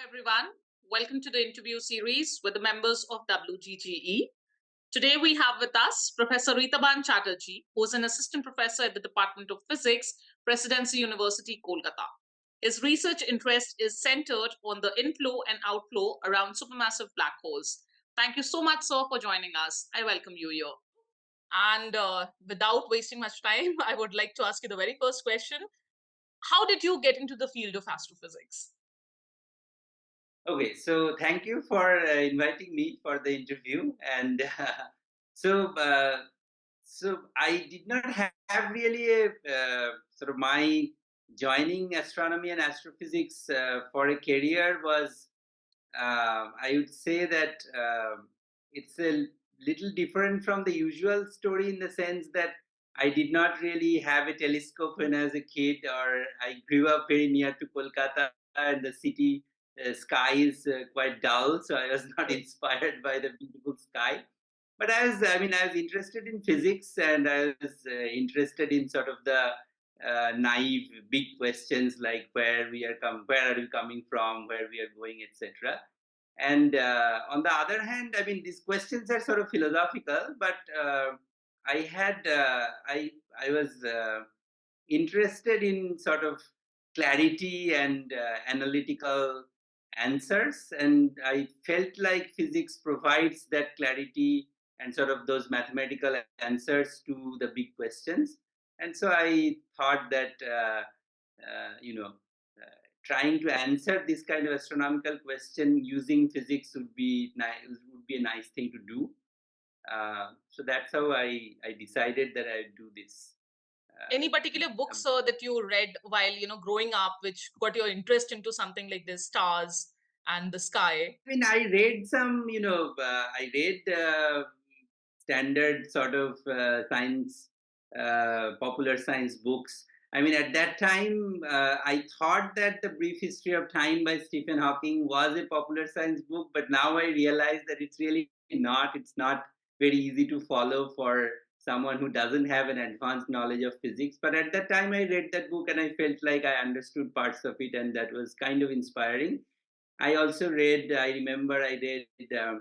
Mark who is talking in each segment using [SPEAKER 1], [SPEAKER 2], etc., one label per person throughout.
[SPEAKER 1] everyone. Welcome to the interview series with the members of WGGE. Today we have with us Professor Ritaban Chatterjee, who is an assistant professor at the Department of Physics, Presidency University, Kolkata. His research interest is centered on the inflow and outflow around supermassive black holes. Thank you so much, sir, for joining us. I welcome you here. And without wasting much time, I would like to ask you the very first question. How did you get into the field of astrophysics?
[SPEAKER 2] Okay, so thank you for inviting me for the interview. And so, uh, so I did not have really a sort of my joining astronomy and astrophysics for a career was, I would say that it's a little different from the usual story in the sense that I did not really have a telescope when I was a kid, or I grew up very near to Kolkata and the city sky is quite dull, so I was not inspired by the beautiful sky. But I was interested in physics, and I was interested in sort of the naive big questions like where are we coming from, where we are going, etc. And on the other hand, I mean, these questions are sort of philosophical, but I had I was interested in sort of clarity and analytical answers, and I felt like physics provides that clarity and sort of those mathematical answers to the big questions. And so I thought that you know trying to answer this kind of astronomical question using physics would be a nice thing to do. So that's how I decided that I'd do this.
[SPEAKER 1] Any particular books that you read while growing up, which got your interest into something like this, stars and the sky?
[SPEAKER 2] I mean, I read some, I read standard sort of science, popular science books. I mean, at that time, I thought that The Brief History of Time by Stephen Hawking was a popular science book, but now I realize that it's really not. It's not very easy to follow for someone who doesn't have an advanced knowledge of physics. But at that time, I read that book and I felt like I understood parts of it, and that was kind of inspiring. I also read, I remember I read, there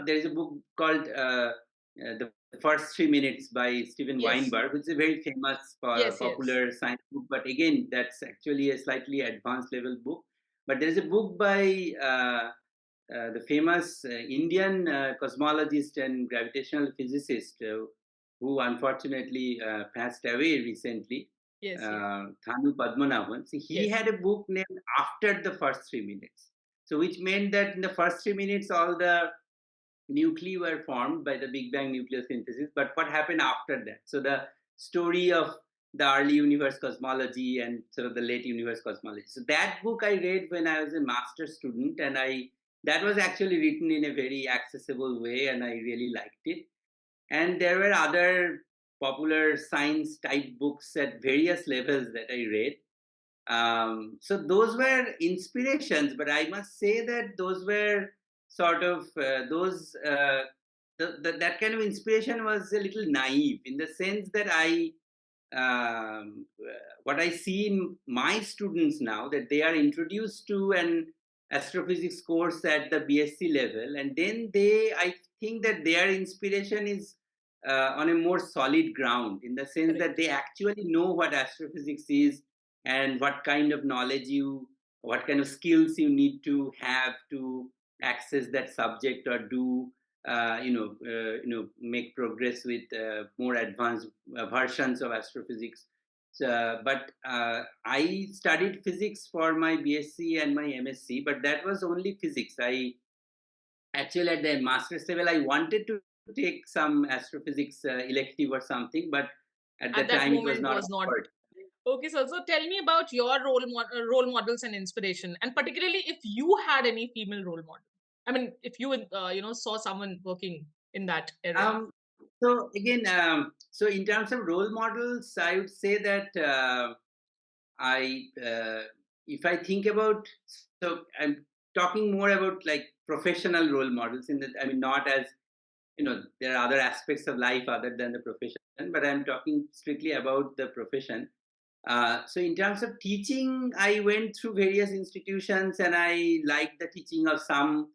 [SPEAKER 2] is a book called The First 3 Minutes by Steven
[SPEAKER 1] Yes.
[SPEAKER 2] Weinberg, which is a very famous,
[SPEAKER 1] Yes, yes.
[SPEAKER 2] popular science book. But again, that's actually a slightly advanced level book. But there's a book by the famous Indian cosmologist and gravitational physicist who unfortunately passed away recently,
[SPEAKER 1] Yes, yes.
[SPEAKER 2] Thanu Padmanabhan. So he
[SPEAKER 1] Yes.
[SPEAKER 2] had a book named After the First 3 Minutes. So which meant that in the first 3 minutes, all the nuclei were formed by the Big Bang nucleosynthesis. But what happened after that? So the story of the early universe cosmology and sort of the late universe cosmology. So that book I read when I was a master's student, and I that was actually written in a very accessible way, and I really liked it. And there were other popular science type books at various levels that I read. So those were inspirations, but I must say that those were sort of that kind of inspiration was a little naive in the sense that what I see in my students now, that they are introduced to an astrophysics course at the BSc level, and then I think that their inspiration is on a more solid ground in the sense that
[SPEAKER 1] Correct.
[SPEAKER 2] they actually know what astrophysics is and what kind of skills you need to have to access that subject or do make progress with more advanced versions of astrophysics. So, but I studied physics for my BSc and my MSc, but that was only physics. I actually at the master's level I wanted to take some astrophysics elective or something, but at the
[SPEAKER 1] At that
[SPEAKER 2] time it was
[SPEAKER 1] moment
[SPEAKER 2] not
[SPEAKER 1] was not.
[SPEAKER 2] offered.
[SPEAKER 1] Okay, so tell me about your role models and inspiration, and particularly if you had any female role model. I mean, if you saw someone working in that area.
[SPEAKER 2] Um, so again, so in terms of role models, I would say that I, if I think about, so I'm talking more about like professional role models in that, I mean, not as, there are other aspects of life other than the profession, but I'm talking strictly about the profession. So in terms of teaching, I went through various institutions and I liked the teaching of some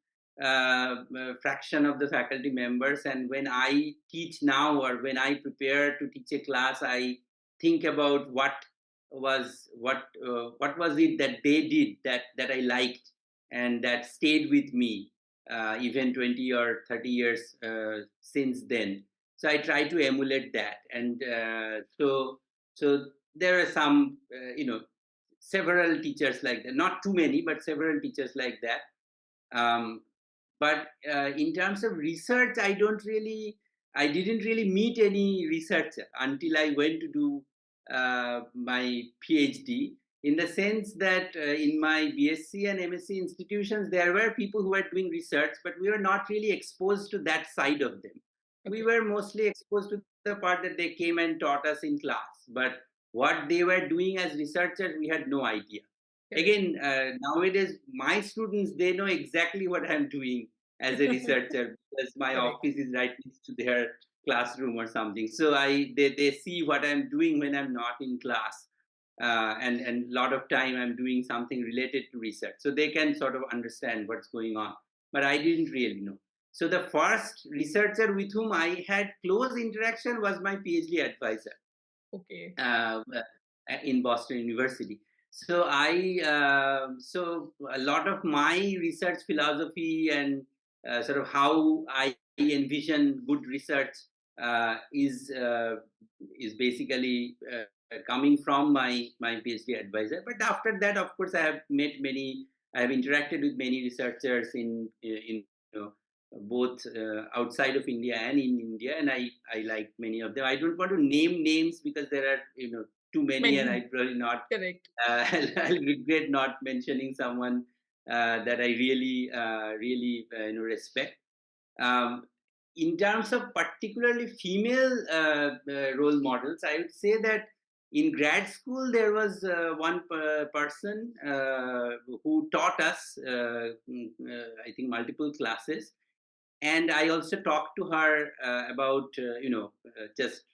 [SPEAKER 2] fraction of the faculty members. And when I teach now, or when I prepare to teach a class, I think about what was it that they did that I liked and that stayed with me even 20 or 30 years since then. So I try to emulate that, and so there are some several teachers like that, not too many, but several teachers like that. Um, but in terms of research, I didn't really meet any researcher until I went to do my PhD. In the sense that in my BSc and MSc institutions, there were people who were doing research, but we were not really exposed to that side of them. We
[SPEAKER 1] Okay.
[SPEAKER 2] were mostly exposed to the part that they came and taught us in class, but what they were doing as researchers, we had no idea.
[SPEAKER 1] Correct.
[SPEAKER 2] Again, nowadays my students, they know exactly what I'm doing as a researcher, because my
[SPEAKER 1] Correct.
[SPEAKER 2] office is right next to their classroom or something. So they see what I'm doing when I'm not in class, and a lot of time I'm doing something related to research, so they can sort of understand what's going on. But I didn't really know. So the first researcher with whom I had close interaction was my PhD advisor
[SPEAKER 1] Okay.
[SPEAKER 2] in Boston University. So a lot of my research philosophy and sort of how I envision good research is basically coming from my PhD advisor. But after that, of course, I have interacted with many researchers in both outside of India and in India, and I like many of them. I don't want to name names because there are too many, and
[SPEAKER 1] Many.
[SPEAKER 2] I probably not.
[SPEAKER 1] Correct.
[SPEAKER 2] I'll regret not mentioning someone that I really respect. Um, in terms of particularly female role models, I would say that in grad school there was one person who taught us, I think, multiple classes, and I also talked to her about just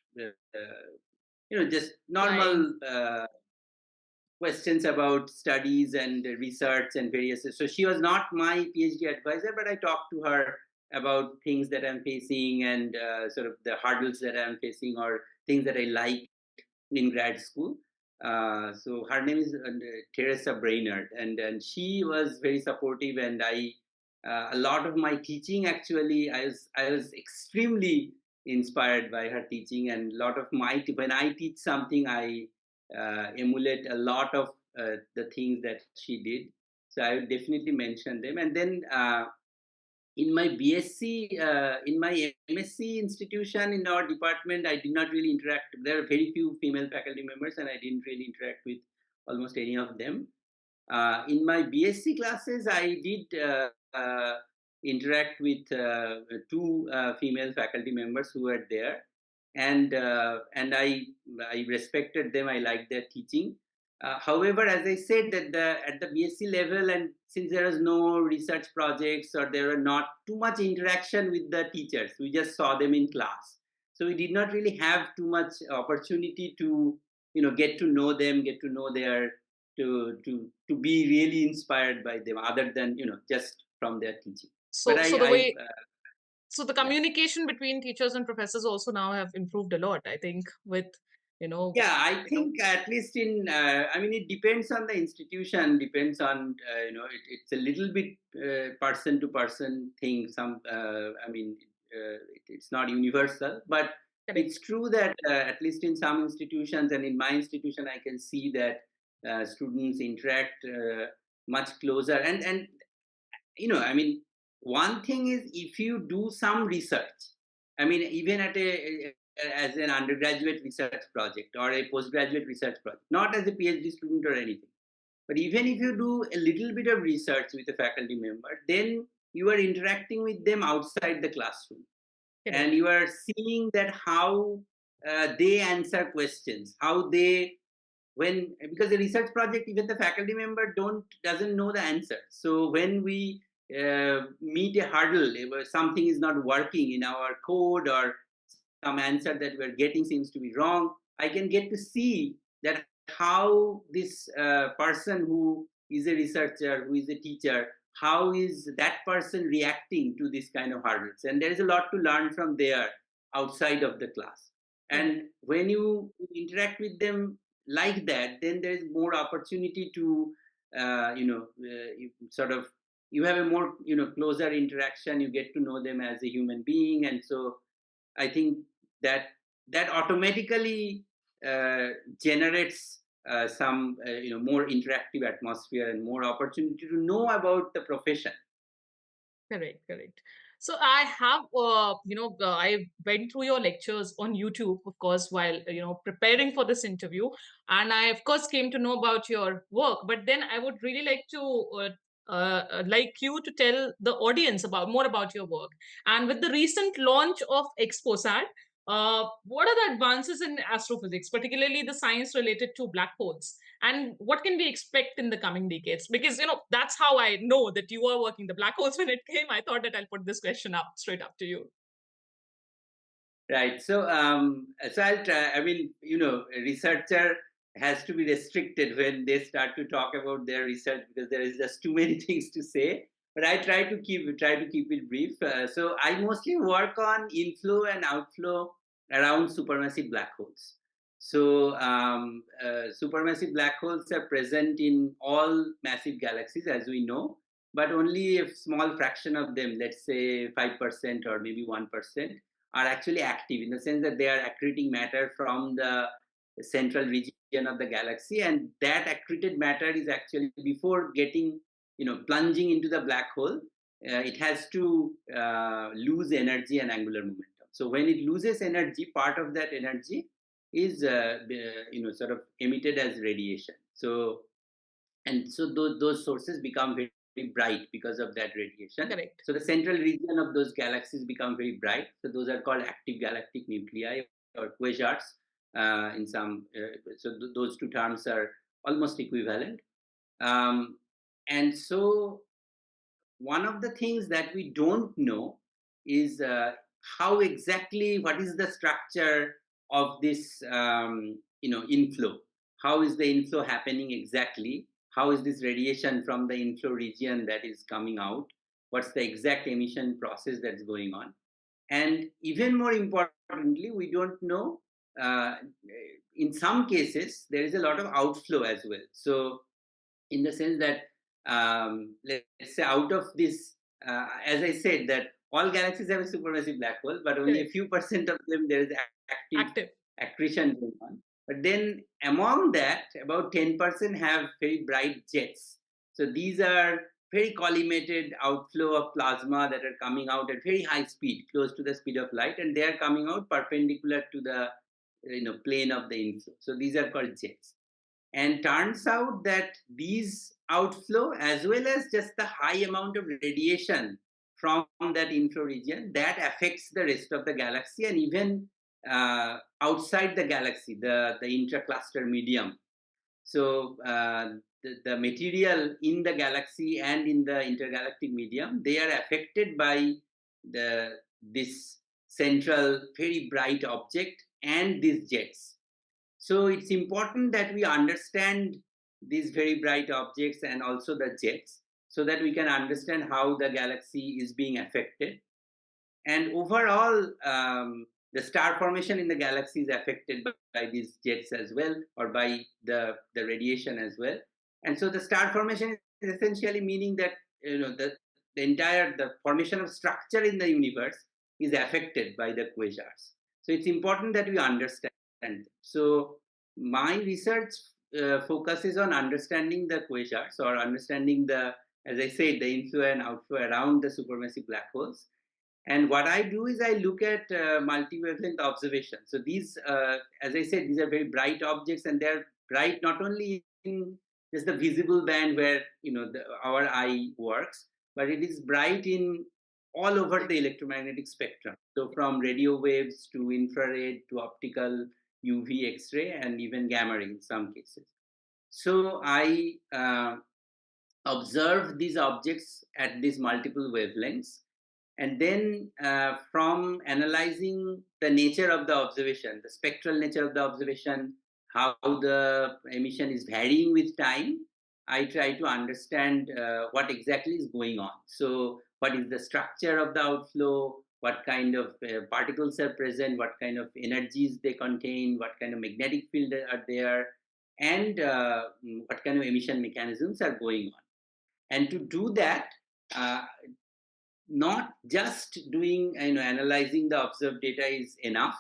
[SPEAKER 2] just
[SPEAKER 1] Flying.
[SPEAKER 2] normal questions about studies and research and various. So she was not my PhD advisor, but I talked to her about things that I'm facing and sort of the hurdles that I'm facing or things that I like in grad school. So her name is Teresa Brainerd, and she was very supportive. And a lot of my teaching, actually, I was extremely inspired by her teaching, and a lot of when I teach something, I emulate a lot of the things that she did. So I would definitely mention them. And then in my BSc, in my MSc institution, in our department, I did not really interact. There are very few female faculty members, and I didn't really interact with almost any of them. In my BSc classes, I did interact with two female faculty members who were there, and I respected them. I liked their teaching. However, as I said, that at the BSc level, and since there was no research projects or there were not too much interaction with the teachers, we just saw them in class. So we did not really have too much opportunity to get to know them, get to know their to be really inspired by them, other than just from their teaching. But
[SPEAKER 1] So,
[SPEAKER 2] I
[SPEAKER 1] so the
[SPEAKER 2] I
[SPEAKER 1] way, so the
[SPEAKER 2] yeah.
[SPEAKER 1] communication between teachers and professors also now have improved a lot, I think, with, you know,
[SPEAKER 2] Yeah, I think at least in, I mean, it depends on the institution, depends on, it's a little bit person to person thing. I mean, it's not universal, but it's
[SPEAKER 1] correct.
[SPEAKER 2] true that at least in some institutions and in my institution, I can see that students interact much closer. And I mean, one thing is, if you do some research, I mean, even as an undergraduate research project or a postgraduate research project, not as a PhD student or anything, but even if you do a little bit of research with a faculty member, then you are interacting with them outside the classroom, and
[SPEAKER 1] Correct.
[SPEAKER 2] you are seeing that how they answer questions, how they when because the research project, even the faculty member don't doesn't know the answer. So when we meet a hurdle, if something is not working in our code, or some answer that we're getting seems to be wrong, I can get to see that how this person who is a researcher, who is a teacher, how is that person reacting to this kind of hurdles? And there is a lot to learn from there outside of the class. And when you interact with them like that, then there is more opportunity to, you sort of, you have a more, closer interaction. You get to know them as a human being, and so I think that that automatically uh, generates some more interactive atmosphere and more opportunity to know about the profession.
[SPEAKER 1] Correct, correct. So I have, I went through your lectures on YouTube, of course, while preparing for this interview, and I, of course, came to know about your work. But then I would really like to, like you to tell the audience about more about your work. And with the recent launch of ExpoSat, what are the advances in astrophysics, particularly the science related to black holes? And what can we expect in the coming decades? Because that's how I know that you are working the black holes. When it came, I thought that I'll put this question up straight up to you.
[SPEAKER 2] Right. So I'll try. I mean, a researcher has to be restricted when they start to talk about their research because there is just too many things to say. But I try to keep it brief. So I mostly work on inflow and outflow around supermassive black holes. So supermassive black holes are present in all massive galaxies, as we know, but only a small fraction of them, let's say 5% or maybe 1%, are actually active in the sense that they are accreting matter from the central region of the galaxy, and that accreted matter is actually, before getting plunging into the black hole, it has to lose energy and angular momentum. So when it loses energy, part of that energy is sort of emitted as radiation. So those sources become very, very bright because of that radiation.
[SPEAKER 1] Correct.
[SPEAKER 2] So the central region of those galaxies become very bright. So those are called active galactic nuclei or quasars. In some, those two terms are almost equivalent. Um, and so one of the things that we don't know is how exactly, what is the structure of this inflow. How is the inflow happening exactly? How is this radiation from the inflow region that is coming out? What's the exact emission process that's going on? And even more importantly, we don't know, uh, in some cases there is a lot of outflow as well. So in the sense that, let's say, out of this, as I said, that all galaxies have a supermassive black hole, but only a
[SPEAKER 1] Correct.
[SPEAKER 2] few percent of them there is active
[SPEAKER 1] Active.
[SPEAKER 2] accretion going on. But then among that, about 10% have very bright jets. So these are very collimated outflow of plasma that are coming out at very high speed, close to the speed of light, and they are coming out perpendicular to the plane of the inflow. So these are called jets. And turns out that these outflow, as well as just the high amount of radiation from that inflow region, that affects the rest of the galaxy, and even outside the galaxy, the intracluster medium. So the material in the galaxy and in the intergalactic medium, they are affected by this central very bright object and these jets. So it's important that we understand these very bright objects and also the jets, so that we can understand how the galaxy is being affected. And overall, the star formation in the galaxy is affected by these jets as well, or by the radiation as well. And so the star formation is essentially meaning that the entire the formation of structure in the universe is affected by the quasars. So it's important that we understand. So my research focuses on understanding the quasars, or understanding the, as I said, the inflow and outflow around the supermassive black holes. And what I do is I look at multi-wavelength observations. So these, as I said, these are very bright objects, and they're bright not only in just the visible band where our eye works, but it is bright in all over the electromagnetic spectrum. So from radio waves to infrared to optical, UV, X-ray, and even gamma ray in some cases. So I observe these objects at these multiple wavelengths, and then from analyzing the nature of the observation, the spectral nature of the observation, how the emission is varying with time, I try to understand what exactly is going on. So, what is the structure of the outflow? What kind of particles are present? What kind of energies they contain? What kind of magnetic field are there? And what kind of emission mechanisms are going on? And to do that, uh, not just doing, analyzing the observed data is enough.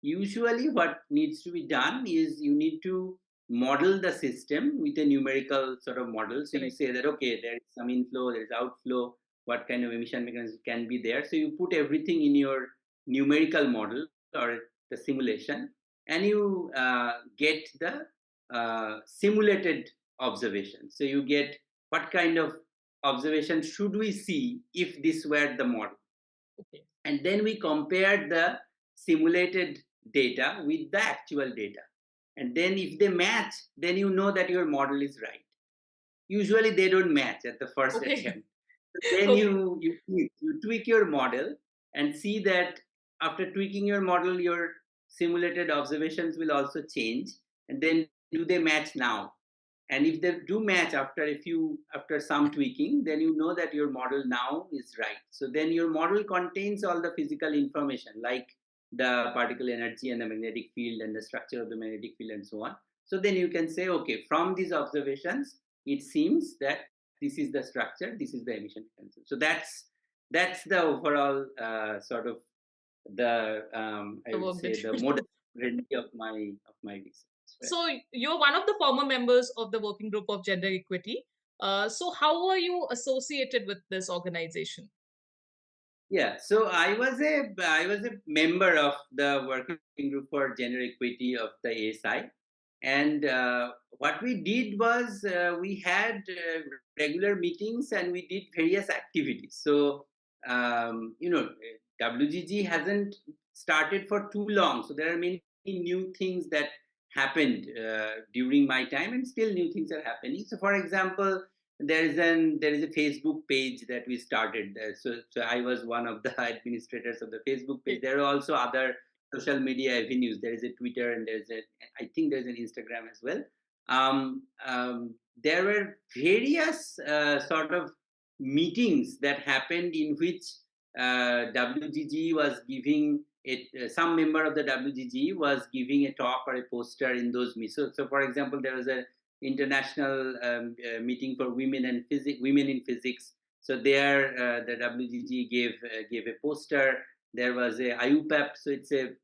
[SPEAKER 2] Usually what needs to be done is you need to model the system with a numerical sort of model. So you
[SPEAKER 1] Correct.
[SPEAKER 2] say that, okay, there is some inflow, there is outflow, what kind of emission mechanism can be there. So you put everything in your numerical model or the simulation, and you get the simulated observation. So you get what kind of observation should we see if this were the model.
[SPEAKER 1] Okay.
[SPEAKER 2] And then we compared the simulated data with the actual data. And then if they match, then you know that your model is right. Usually they don't match at the first
[SPEAKER 1] Okay.
[SPEAKER 2] attempt. Then
[SPEAKER 1] Okay.
[SPEAKER 2] you tweak your model and see that after tweaking your model, your simulated observations will also change. And then do they match now? And if they do match after some tweaking, then you know that your model now is right. So then your model contains all the physical information like the particle energy and the magnetic field and the structure of the magnetic field and so on. So then you can say, okay, from these observations it seems that this is the structure, this is the emission mechanism. So that's the overall sort of the I
[SPEAKER 1] The
[SPEAKER 2] would
[SPEAKER 1] work that
[SPEAKER 2] say the
[SPEAKER 1] you
[SPEAKER 2] modus
[SPEAKER 1] do.
[SPEAKER 2] operandi of my research, right?
[SPEAKER 1] So you're one of the former members of the working group of gender equity. So how were you associated with this organization?
[SPEAKER 2] Yeah, so I was a member of the working group for gender equity of the ASI, and what we did was we had regular meetings and we did various activities. So WGG hasn't started for too long, so there are many new things that happened during my time, and still new things are happening. So, for example, there is a Facebook page that we started. So I was one of the administrators of the Facebook page. There are also other social media avenues. There is a Twitter and I think there's an Instagram as well. There were various sort of meetings that happened in which WGG was giving it. Some member of the WGG was giving a talk or a poster in those meetings. So for example, there was a international meeting for women in physics. So there, the WGG gave a poster. There was a IUPAP, so it's a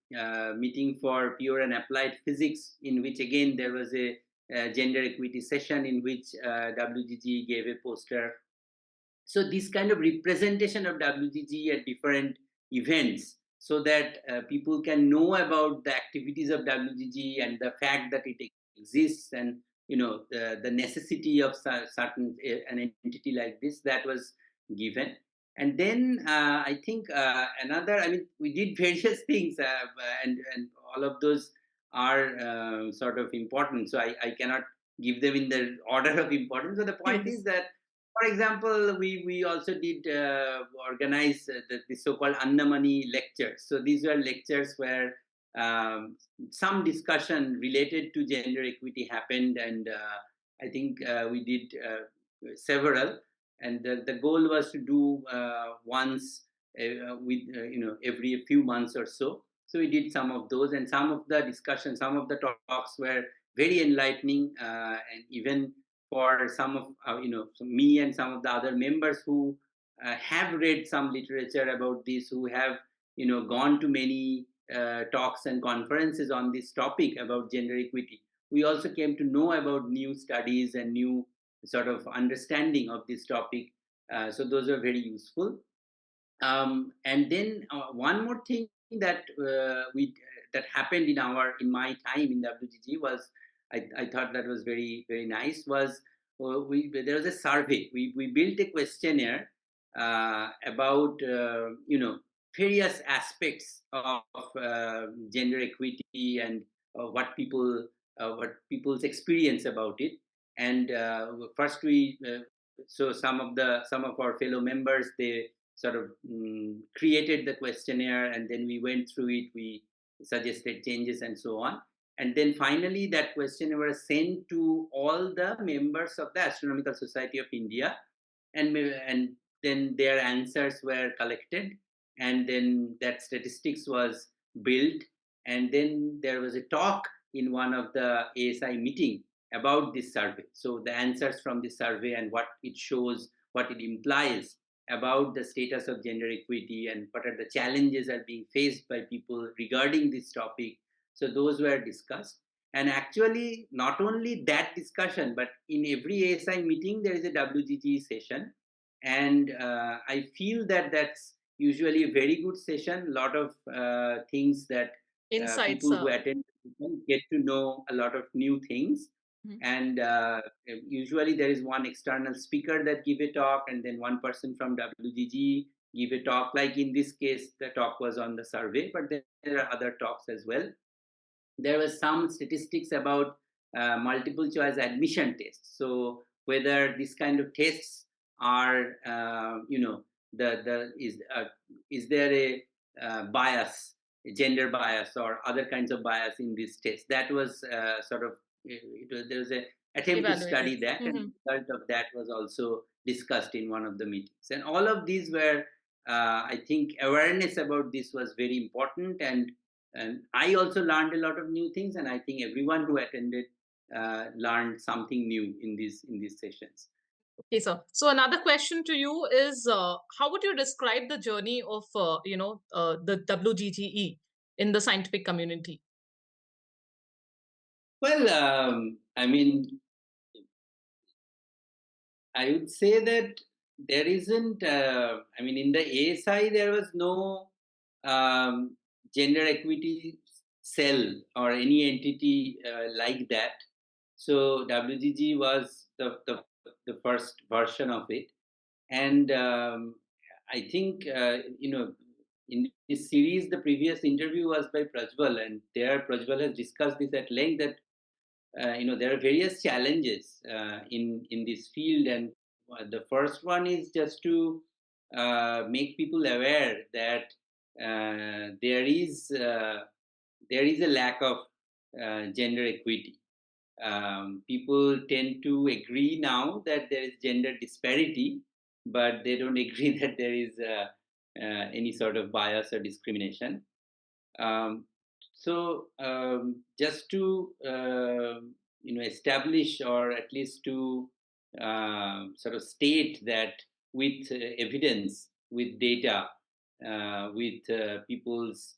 [SPEAKER 2] meeting for pure and applied physics, in which again there was a gender equity session in which WGG gave a poster. So this kind of representation of WGG at different events, so that people can know about the activities of WGG and the fact that it exists, and the necessity of certain an entity like this, that was given. And then I think another, I mean, we did various things, and all of those are sort of important, so I cannot give them in the order of importance. So the point is
[SPEAKER 1] Yes.
[SPEAKER 2] that, for example, we also did organize the so-called Annamani lectures. So these were lectures where um, some discussion related to gender equity happened, and I think we did several. And the goal was to do once with every few months or so. So we did some of those, and some of the discussion, some of the talks were very enlightening, and even for some of me and some of the other members who have read some literature about this, who have gone to many talks and conferences on this topic about gender equity. We also came to know about new studies and new sort of understanding of this topic. So those are very useful. And then one more thing that that happened in my time in WGG was, I thought that was very very nice, was there was a survey. We built a questionnaire about various aspects of gender equity, and what people's experience about it. And first we so some of our fellow members, they sort of created the questionnaire, and then we went through it, we suggested changes and so on. And then finally, that question was sent to all the members of the Astronomical Society of India, and then their answers were collected, and then that statistics was built, and then there was a talk in one of the ASI meeting about this survey. So the answers from this survey and what it shows, what it implies about the status of gender equity and what are the challenges are being faced by people regarding this topic. So those were discussed. And actually, not only that discussion, but in every ASI meeting, there is a WGGE session. And I feel that that's usually a very good session. A lot of things that
[SPEAKER 1] Insights.
[SPEAKER 2] people who attend get to know a lot of new things.
[SPEAKER 1] Mhm.
[SPEAKER 2] And usually there is one external speaker that give a talk, and then one person from WGG give a talk. Like in this case, the talk was on the survey, but there are other talks as well. There was some statistics about multiple choice admission tests. So whether this kind of tests are, is there a bias, a gender bias, or other kinds of bias in this test? That was there was a attempt to
[SPEAKER 1] Evaluated.
[SPEAKER 2] study that, and
[SPEAKER 1] Mhm.
[SPEAKER 2] the result of that was also discussed in one of the meetings. And all of these were, I think, awareness about this was very important, and I also learned a lot of new things, and I think everyone who attended learned something new in these sessions.
[SPEAKER 1] Okay, sir. So another question to you is, how would you describe the journey of, the WGGE in the scientific community?
[SPEAKER 2] Well, I mean, I would say that there isn't. I mean, in the ASI, there was no um, gender equity cell or any entity like that. So WGG was the first version of it, and I think in this series, the previous interview was by Prajwal, and there Prajwal has discussed this at length. That there are various challenges in this field, and the first one is just to make people aware that there is a lack of gender equity. People tend to agree now that there is gender disparity, but they don't agree that there is any sort of bias or discrimination. Um, just to establish, or at least to sort of state that with evidence, with data, with people's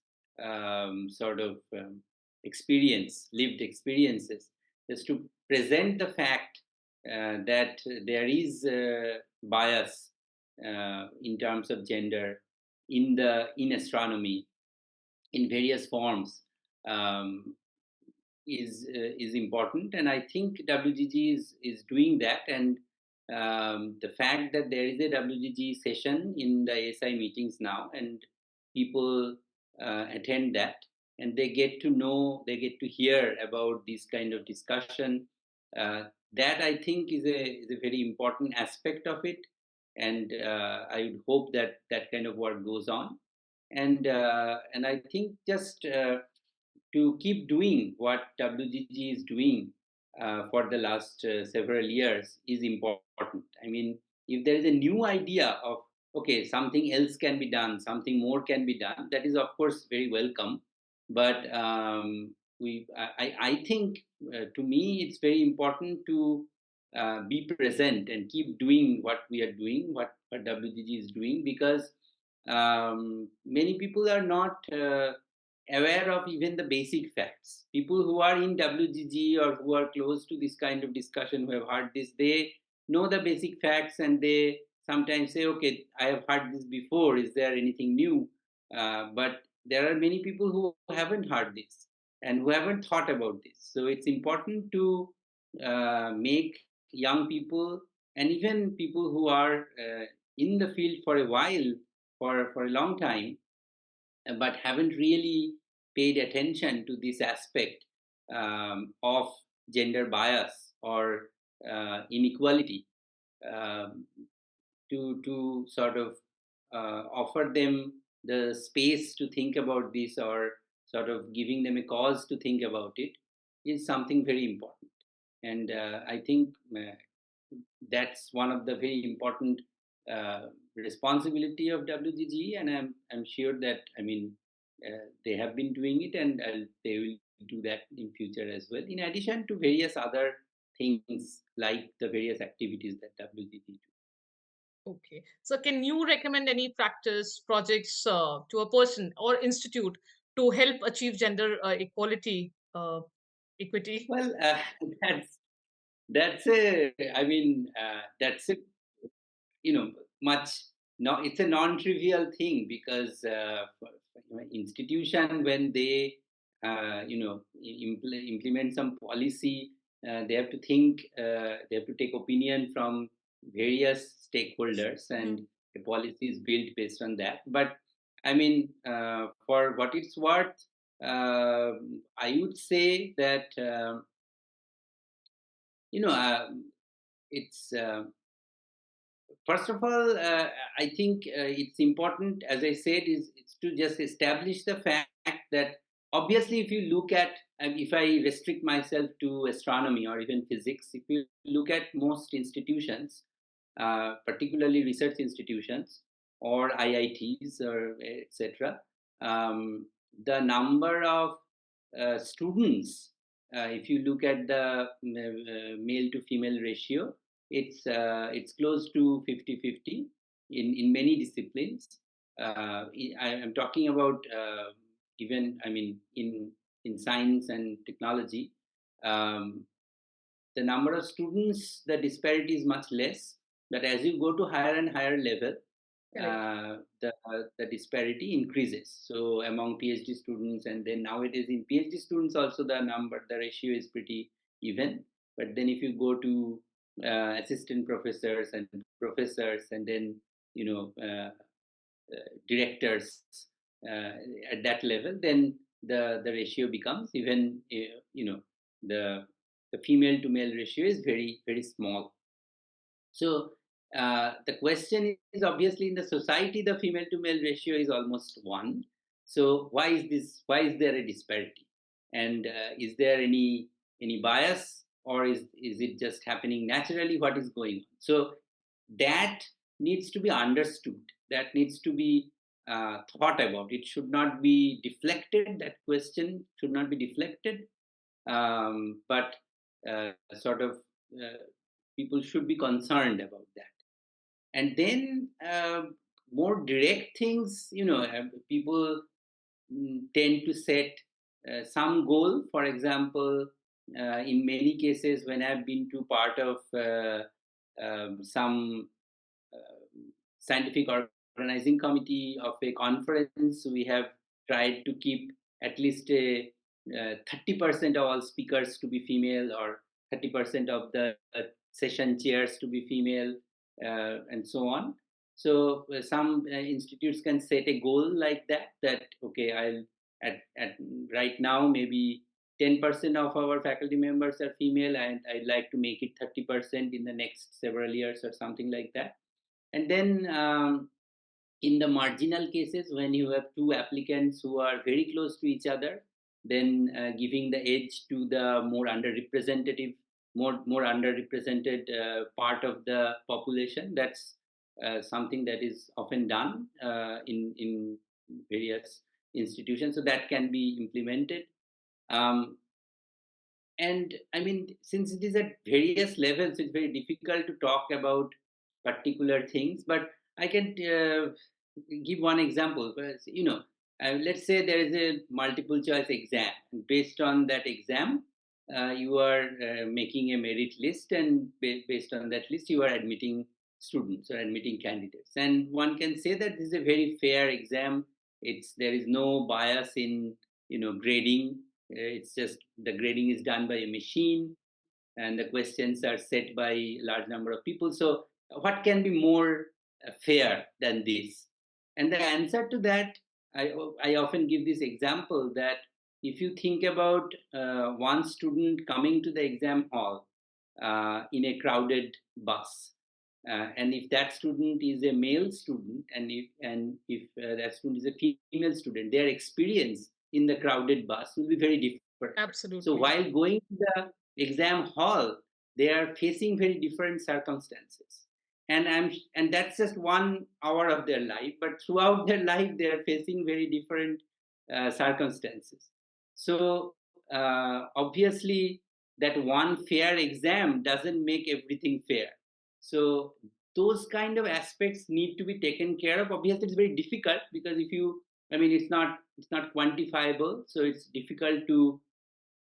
[SPEAKER 2] experience, lived experiences, just to present the fact that there is bias in terms of gender in astronomy in various forms, um, is important, and I think WGG is doing that. And the fact that there is a WGG session in the ASI meetings now, and people attend that, and they get to know, they get to hear about this kind of discussion. Uh, that I think is a very important aspect of it, and I would hope that that kind of work goes on. And I think just to keep doing what WGG is doing for the last several years is important. I mean, if there is a new idea of, okay, something else can be done, something more can be done, that is of course very welcome. But I think to me it's very important to be present and keep doing what we are doing, what WGG is doing, because many people are not aware of even the basic facts. People who are in WGG or who are close to this kind of discussion, who have heard this, they know the basic facts, and they sometimes say, okay, I have heard this before, is there anything new? But there are many people who haven't heard this and who haven't thought about this. So it's important to make young people, and even people who are in the field for a while, for a long time, but haven't really paid attention to this aspect of gender bias or inequality, um, to sort of offer them the space to think about this, or sort of giving them a cause to think about it. is something very important. And I think that's one of the very important responsibility of WGGE, and I'm sure that they have been doing it, and they will do that in future as well. In addition to various other things like the various activities that WGGE do.
[SPEAKER 1] Okay. So, can you recommend any practice projects to a person or institute to help achieve gender equality, equity?
[SPEAKER 2] Well, that's that's a that's a much no, it's a non-trivial thing, because institution, when they implement some policy, they have to think, they have to take opinion from various stakeholders,
[SPEAKER 1] Mhm.
[SPEAKER 2] and the policy is built based on that. But for what it's worth, I would say that it's first of all, I think it's important, as I said, is it's to just establish the fact that obviously, if you look at, if I restrict myself to astronomy or even physics, if you look at most institutions, particularly research institutions or IITs or etc., um, the number of students, if you look at the male to female ratio, it's close to 50-50 in many disciplines. I'm talking about even in science and technology. Um, the number of students, the disparity is much less. But as you go to higher and higher level,
[SPEAKER 1] Correct.
[SPEAKER 2] the disparity increases. So among PhD students, and then nowadays in PhD students also, the ratio is pretty even. But then if you go to assistant professors and professors, and then you know directors uh, at that level, then the ratio becomes even the the female to male ratio is very very small. So the question is, obviously in the society the female to male ratio is almost one. So why is this? Why is there a disparity? And is there any bias, or is it just happening naturally? What is going on? So that needs to be understood. That needs to be thought about. It should not be deflected. That question should not be deflected, but sort of people should be concerned about that. And then more direct things, people tend to set some goal. For example, in many cases, when I've been to part of some scientific organizing committee of a conference, we have tried to keep at least a 30% of all speakers to be female, or 30% of the session chairs to be female, and so on. So some institutes can set a goal like that, that okay, I'll at right now maybe 10% of our faculty members are female, and I'd like to make it 30% in the next several years, or something like that. And then in the marginal cases, when you have two applicants who are very close to each other, then giving the edge to the more underrepresented part of the population. That's something that is often done in various institutions. So that can be implemented. Um, and since it is at various levels, it's very difficult to talk about particular things, but I can give one example. Let's say there is a multiple choice exam. Based on that exam, you are making a merit list, and based on that list, you are admitting students or admitting candidates. And one can say that this is a very fair exam. There is no bias in grading. It's just the grading is done by a machine, and the questions are set by a large number of people. So, what can be more fair than this? And the answer to that, I often give this example that if you think about one student coming to the exam hall in a crowded bus, and if that student is a male student, and if that student is a female student, their experience in the crowded bus will be very different. So
[SPEAKER 1] Absolutely.
[SPEAKER 2] while going to the exam hall, they are facing very different circumstances. And that's just 1 hour of their life, but throughout their life they are facing very different circumstances. So obviously that one fair exam doesn't make everything fair. So those kind of aspects need to be taken care of. Obviously it's very difficult because if you, I mean, it's not quantifiable, so it's difficult to,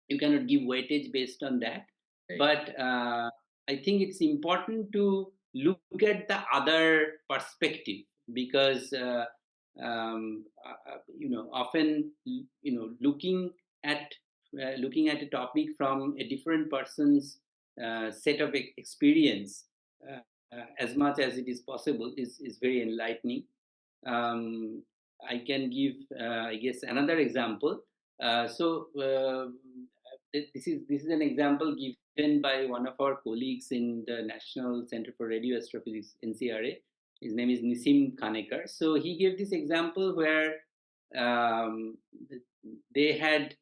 [SPEAKER 2] you cannot give weightage based on that.
[SPEAKER 1] Right.
[SPEAKER 2] But I think it's important to look at the other perspective, because often, at looking at a topic from a different person's set of experience, uh, as much as it is possible, is very enlightening. um, I can give, I guess, another example. This is an example given by one of our colleagues in the National Center for Radio Astrophysics, NCRA. His name is Nisim Khanekar. So he gave this example where um, they had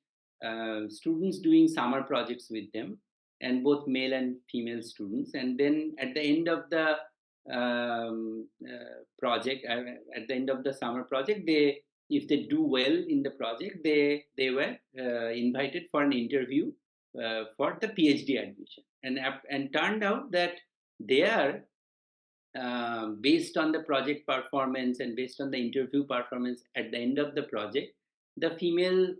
[SPEAKER 2] students doing summer projects with them, and both male and female students. And then at the end of the project, at the end of the summer project, they, if they do well in the project, they were invited for an interview for the PhD admission. And turned out that they are, based on the project performance and based on the interview performance at the end of the project, the female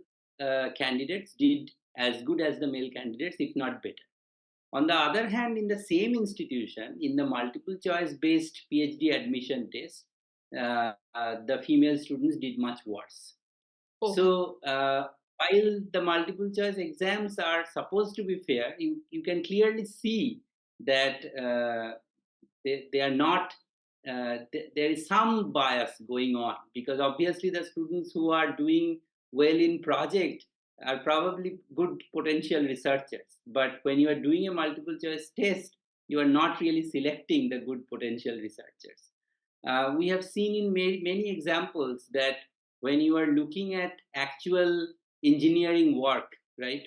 [SPEAKER 2] candidates did as good as the male candidates, if not better. On the other hand, in the same institution, in the multiple choice based PhD admission test, the female students did much worse.
[SPEAKER 1] Oh,
[SPEAKER 2] So, while the multiple choice exams are supposed to be fair, you can clearly see that they are not, there is some bias going on, because obviously the students who are doing well in project are probably good potential researchers, but when you are doing a multiple choice test, you are not really selecting the good potential researchers. We have seen in many examples that when you are looking at actual engineering work, right,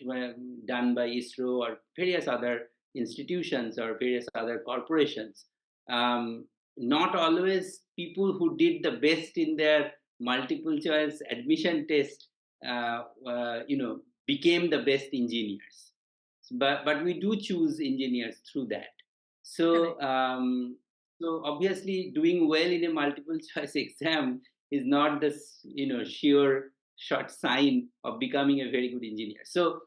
[SPEAKER 2] done by ISRO or various other institutions or various other corporations, um, not always people who did the best in their multiple choice admission test, became the best engineers. But we do choose engineers through that.
[SPEAKER 1] correct.
[SPEAKER 2] So obviously doing well in a multiple choice exam is not the sheer short sign of becoming a very good engineer. So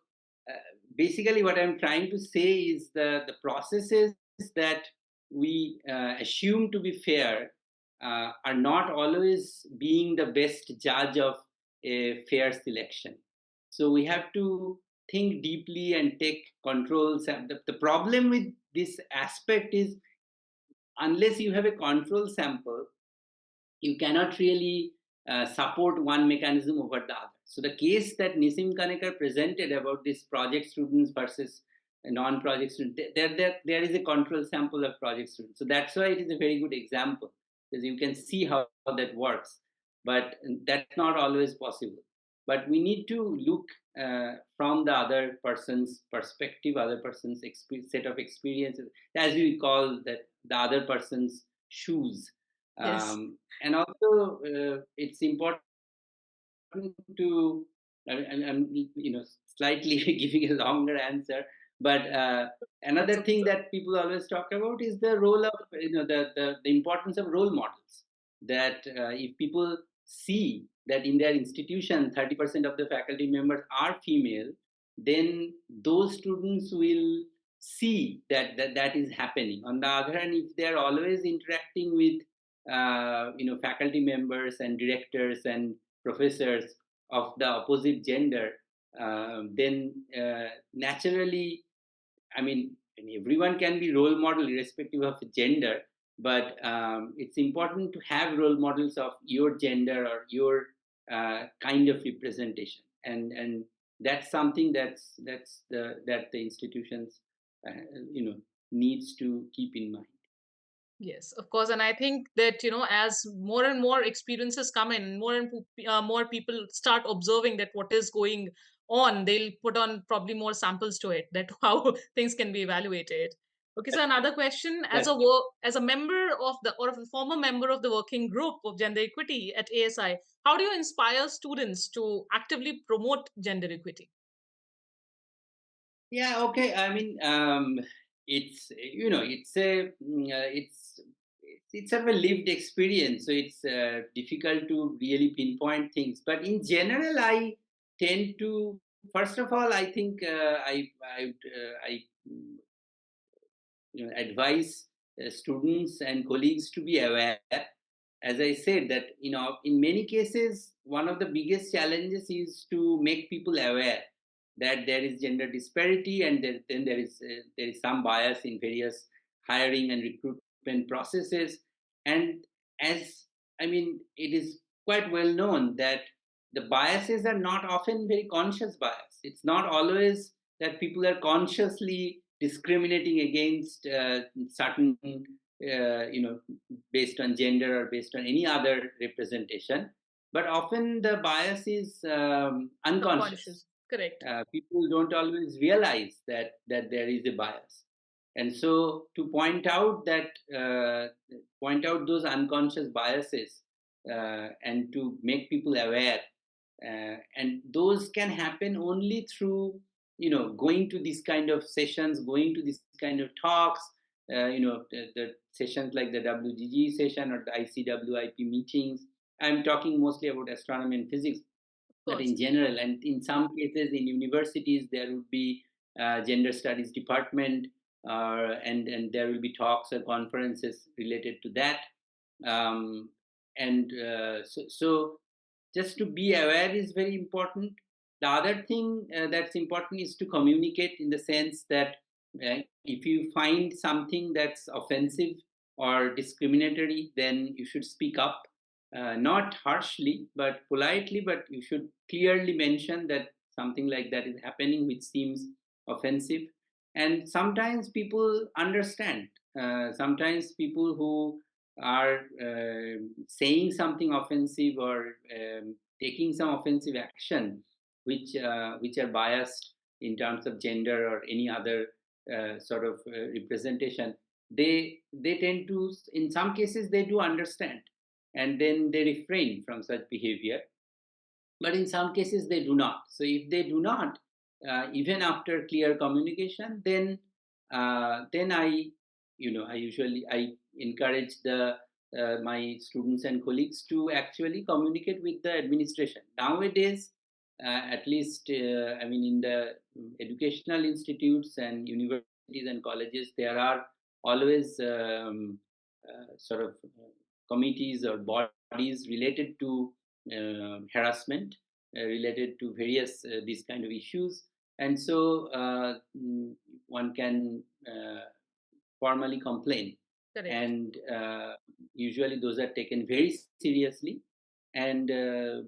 [SPEAKER 2] basically what I'm trying to say is the processes that we assume to be fair are not always being the best judge of a fair selection. So we have to think deeply and take controls. The problem with this aspect is, unless you have a control sample, you cannot really support one mechanism over the other. So the case that Nisim Kanekar presented about this project students versus non-project students, there is a control sample of project students. So that's why it is a very good example, because you can see how that works. But that's not always possible. But we need to look from the other person's perspective, other person's set of experiences, as we call that, the other person's shoes.
[SPEAKER 1] Yes.
[SPEAKER 2] And also, it's important to, I'm slightly giving a longer answer, but
[SPEAKER 1] That's
[SPEAKER 2] another
[SPEAKER 1] okay.
[SPEAKER 2] thing that people always talk about is the role of, the importance of role models. That if people see that in their institution 30% of the faculty members are female, then those students will see that is happening. On the other hand, if they are always interacting with faculty members and directors and professors of the opposite gender, then naturally, I mean, everyone can be role model irrespective of gender, but it's important to have role models of your gender or your kind of representation, and that's something that the institutions uh, you know needs to keep in mind.
[SPEAKER 1] Yes, of course. And I think that, as more and more experiences come in, more and more people start observing that what is going on, they'll put on probably more samples to it, that how things can be evaluated. Okay, so another question, as
[SPEAKER 2] That's
[SPEAKER 1] as a member of the, or a former member of the working group of gender equity at ASI, how do you inspire students to actively promote gender equity?
[SPEAKER 2] Yeah, okay. I mean, it's it's a it's sort of a lived experience, so it's difficult to really pinpoint things. But in general, I tend to, first of all, I think I advise students and colleagues to be aware. As I said, that in many cases, one of the biggest challenges is to make people aware that there is gender disparity, and then there is some bias in various hiring and recruitment processes. And as I mean, it is quite well known that the biases are not often very conscious bias. It's not always that people are consciously discriminating against certain based on gender or based on any other representation, but often the bias is unconscious.
[SPEAKER 1] Subconscious, correct.
[SPEAKER 2] People don't always realize that there is a bias, and so to point out those unconscious biases, and to make people aware, and those can happen only through going to these kind of sessions, going to these kind of talks, the sessions like the WGGE session or the ICWIP meetings. I'm talking mostly about astronomy and physics,
[SPEAKER 1] Of
[SPEAKER 2] but
[SPEAKER 1] course.
[SPEAKER 2] in general, and in some cases in universities there would be gender studies department, and there will be talks or conferences related to that. um, and so just to be aware is very important. The other thing that's important is to communicate, in the sense that if you find something that's offensive or discriminatory, then you should speak up, not harshly but politely, but you should clearly mention that something like that is happening which seems offensive. And sometimes people understand. Sometimes people who are saying something offensive or taking some offensive action, which are biased in terms of gender or any other sort of representation, they tend to, in some cases they do understand, and then they refrain from such behavior. But in some cases they do not. So if they do not, even after clear communication, then I usually I encourage the my students and colleagues to actually communicate with the administration. Nowadays, at least I mean, in the educational institutes and universities and colleges, there are always sort of committees or bodies related to harassment, related to various these kind of issues. And so one can formally complain,
[SPEAKER 1] Correct.
[SPEAKER 2] and usually those are taken very seriously, and the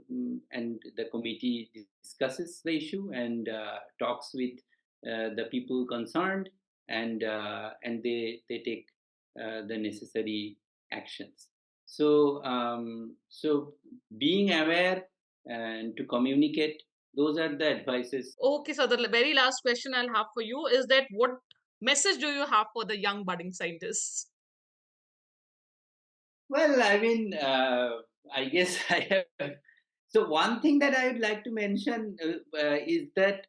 [SPEAKER 2] committee discusses the issue and talks with the people concerned, and they take the necessary actions. So being aware and to communicate, those are the advices.
[SPEAKER 1] Okay, so the very last question I'll have for you is that what message do you have for the young budding scientists?
[SPEAKER 2] Well, I mean, I guess I have. So one thing that I would like to mention is that,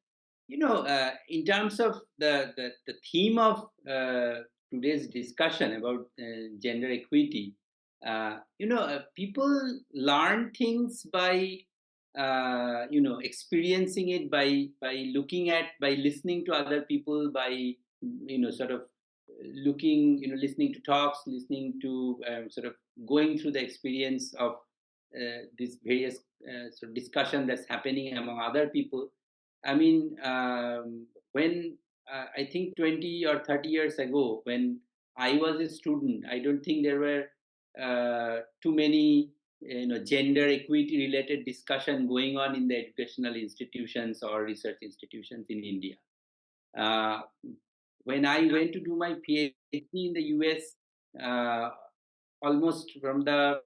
[SPEAKER 2] in terms of the theme of today's discussion about gender equity, people learn things by experiencing it, by looking at, by listening to other people, by sort of listening to talks, listening to sort of going through the experience of this various sort of discussion that's happening among other people. I mean, when I think 20 or 30 years ago, when I was a student, I don't think there were too many gender equity related discussion going on in the educational institutions or research institutions in India. Uh, when I went to do my PhD in the US, uh, almost from the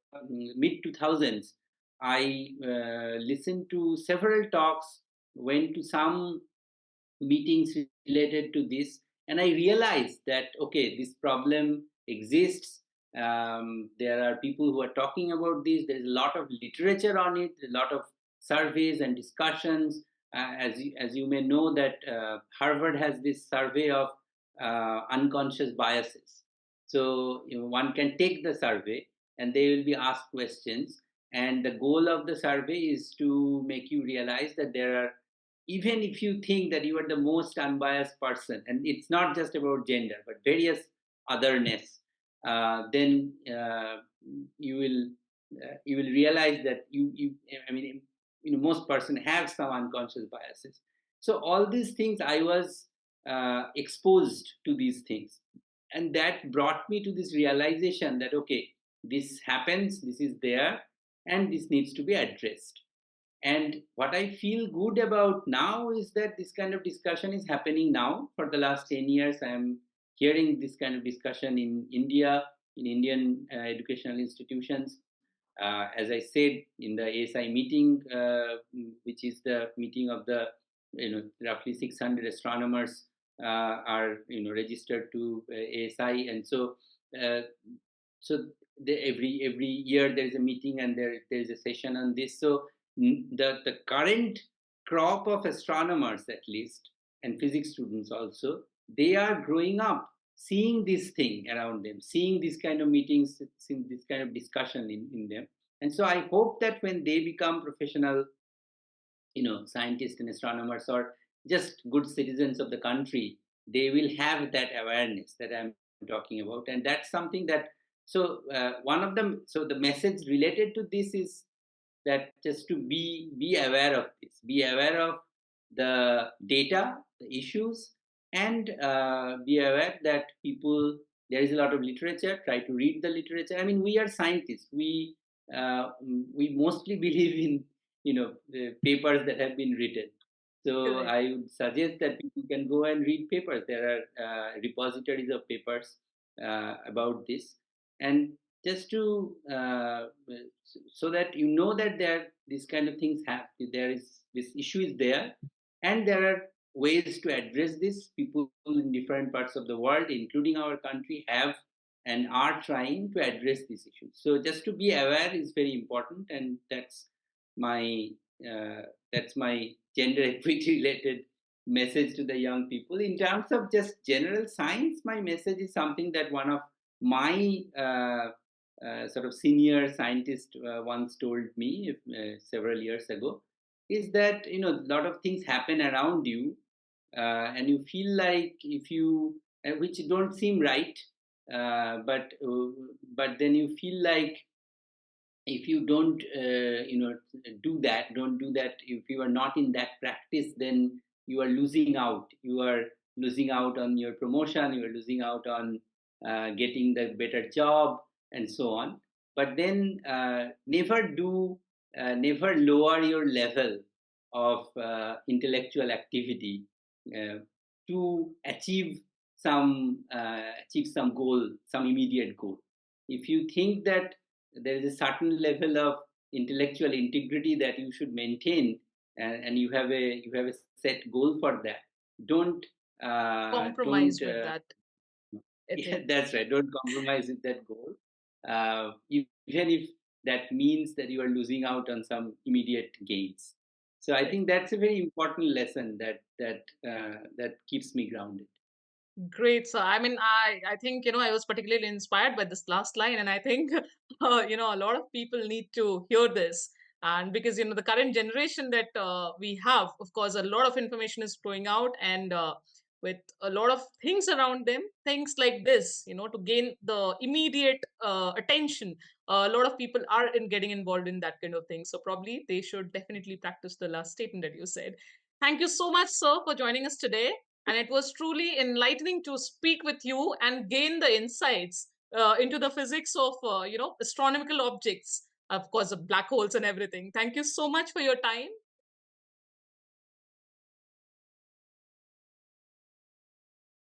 [SPEAKER 2] mid 2000s, I listened to several talks went to some meetings related to this, and I realized that okay, this problem exists. There are people who are talking about this. There's a lot of literature on it, a lot of surveys and discussions. As you may know, that Harvard has this survey of unconscious biases. So one can take the survey, and they will be asked questions. And the goal of the survey is to make you realize that there are, even if you think that you are the most unbiased person, and it's not just about gender but various otherness, then you will you will realize that I mean, most person have some unconscious biases. So all these things I was exposed to these things, and that brought me to this realization that okay, this happens, this is there, and this needs to be addressed. And what I feel good about now is that this kind of discussion is happening now. For the last 10 years, I am hearing this kind of discussion in India, in Indian educational institutions. As I said in the ASI meeting, which is the meeting of the roughly 600 astronomers are registered to ASI, and uh, so every year there is a meeting and there is a session on this. So the current crop of astronomers, at least, and physics students also, they are growing up seeing this thing around them, seeing these kind of meetings, seeing this kind of discussion in them. And so I hope that when they become professional scientists and astronomers, or just good citizens of the country, they will have that awareness that I'm talking about. And that's something that, so one of them, so the message related to this is that just to be aware of this, be aware of the data, the issues, and be aware that people, there is a lot of literature, try to read the literature. I mean, we are scientists, we mostly believe in the papers that have been written. So
[SPEAKER 1] Correct.
[SPEAKER 2] I would suggest that people can go and read papers. There are repositories of papers about this, and just to so that that there these kind of things have, there is this issue is there, and there are ways to address this. People in different parts of the world, including our country, have and are trying to address these issues. So just to be aware is very important, and my uh, that's my gender equity related message to the young people. In terms of just general science, my message is something that one of my sort of senior scientist once told me several years ago, is that a lot of things happen around you, and you feel like if you which don't seem right, but then you feel like if you don't do that, if you are not in that practice, then you are losing out, on your promotion, you are losing out on getting the better job, and so on. But then never lower your level of intellectual activity uh, to achieve some goal, some immediate goal. If you think that there is a certain level of intellectual integrity that you should maintain, and you have a set goal for that, don't
[SPEAKER 1] Compromise
[SPEAKER 2] don't
[SPEAKER 1] with that
[SPEAKER 2] yeah,
[SPEAKER 1] ethic.
[SPEAKER 2] that's right, don't compromise with that goal, even if that means that you are losing out on some immediate gains. So I think that's a very important lesson that keeps me grounded.
[SPEAKER 1] Great. So, I mean, I think, I was particularly inspired by this last line. And I think, a lot of people need to hear this. And because, the current generation that we have, of course, a lot of information is flowing out and with a lot of things around them, things like this, to gain the immediate attention. A lot of people are getting involved in that kind of thing. So probably they should definitely practice the last statement that you said. Thank you so much, sir, for joining us today, and it was truly enlightening to speak with you and gain the insights into the physics of astronomical objects, of course, of black holes and everything. Thank you so much for your time.